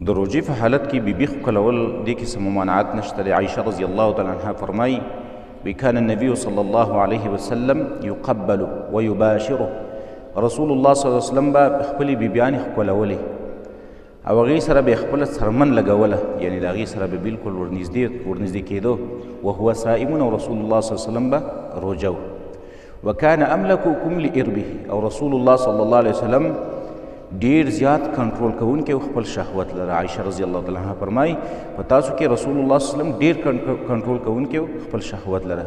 د روژې په حالت کې بیبي ښکلول دې کې څه ممانعت نشته دی. عایشه رضی الله تعالی عنها فرمایي وکان النبي صلی الله علیه وسلم یقبل ویباشره، رسول الله صلی الله علیه وسلم به خپلې بیبیانې ښکلولې او هغې سره به یې خپله څرمن لګوله، یعنې د هغې سره به بلکل ورنږدې کېدو. وهو صائم، او رسول الله صلی الله علیه وسلم به روژه و. وکان املککم لاربه، او رسول الله صلی الله علیه وسلم ډیر زیات کنټرول کوونکی خپل شهوت لره. عایشه رضی الله تعالی عنها فرمایي په تاسو کې رسول الله صلی الله علیه وسلم ډیر کنټرول کوونکی خپل شهوت لره.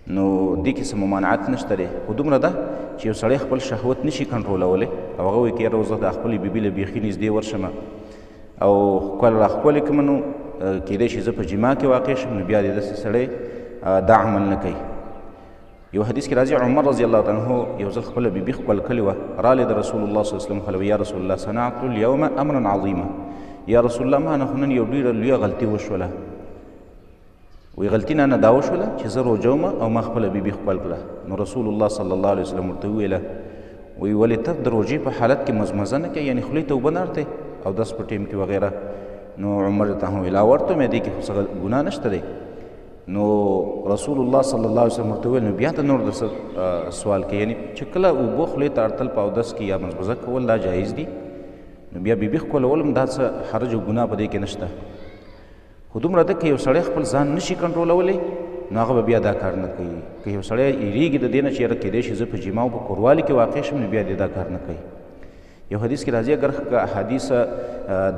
نو دې کې څه ممانعت نشته دی، خو دومره ده چې یو سړی خپل شهوت نشي کنټرولولی او هغه وایي که یاره زه د خپلې بیبي له بیخي نږدې ورشم او ښکل راښکلې کړم، نو کیدای شي زه په جما کې واقع شم، نو بیا دې داسې سړی دا عمل نه کوي. یو حدیث کې راځي عمر رضی الله تعالی عنه یو ځل خپله بیبي ښکل کړې وه، رالی د رسول الله صلی الله علیه وسلم خلوي یا رسول الله صنعت اليوم امرا عظیما، یا رسول الله ما نه خو نن یو ډېره لویه غلطي وشوله. وی غلطي نه دا وشوله چې زه روژه وم او ما خپله بیبي ښکل کړه. نو رسول الله صلی الله علیه وسلم ورته وویله وی ولې ته د روژې په حالت کې مزمزه نه کوې، یعنې خولې ته اوبه نه اړتې او دس په ټیم کې وغیره. نو عمر ته هم ویل ورته مې دې کې خو څه ګناه نشته دی. نو رسول الله صلی الله علیه وسلم ورته وویل نو بیا ته نور د سوال کوي، یعنې چې کله اوبه خولې ته اړتل په اودس کې یا مزمزه کول دا جایز دي، نو بیا بیبي ښکلول هم دا څه حرج او ګناه په دې کې نشته. خو دومره ده که یو سړی خپل ځان نشي کنټرولولی نو هغه به بیا دا کار نه کوي. که یو سړی یېرېږي د دې نه چې یاره کیدای شي زه په جما او په کوروالي کې واقع شم، نو بیا دې دا کار نه کوي. یو حدیث کې راځي اگر که احادیث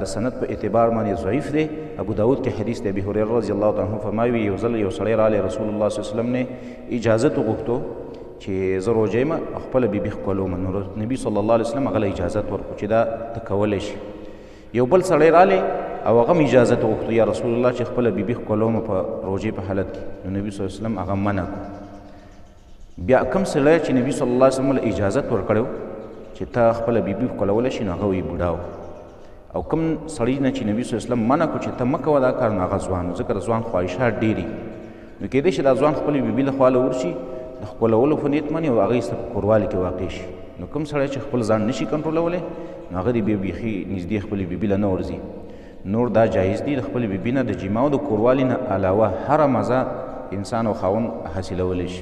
د سند په اعتبار باندې ضعیف دی، ابو داود کې حدیث دی، ابي هريره رضی الله تعالی عنه فرمایي یو ځل یو سړی رالی رسول الله صلی الله علیه وسلم نه اجازت وغوښتو چې زه روژه یم خپله بیبي ښکلوم. نو نبي صلی الله علیه وسلم هغه له اجازت ورکړو چې دا ته کولی شي. یو بل سړی رالی او هغه هم اجازت وغوښتو یا رسول الله چې خپله بیبي ښکلوم په روژې په حالت کې، نو نبي صلی الله علیه وسلم هغه منع کړو. بیا کوم سړی چې نبي صلی الله علیه وسلم له اجازت ورکړی چې ته خپله بیبي ښکلولی شي، نو هغه وی بوډا و. او کوم سړي نه چې نبي صلی الله علیه وسلم منع کړو چې ته مه کوه دا کار، نو هغه ځوان و، ځکه د ځوان خواهشات ډېرې، نو کیدای شي دا ځوان خپلې بیبي له خوا له ورشي د ښکلولو په نیت باندې او هغې سره په کوروالي کې واقع شي. نو کوم سړی چې خپل ځان نشي کنټرولولی نو هغه دې بیا بیخي نږدې خپلې بیبي له نه ورځي. نور دا جایز دي د خپلې بیبي نه د جما او د کوروالي نه علاوه هره مزه انسان او خاوند حاصلولی شي.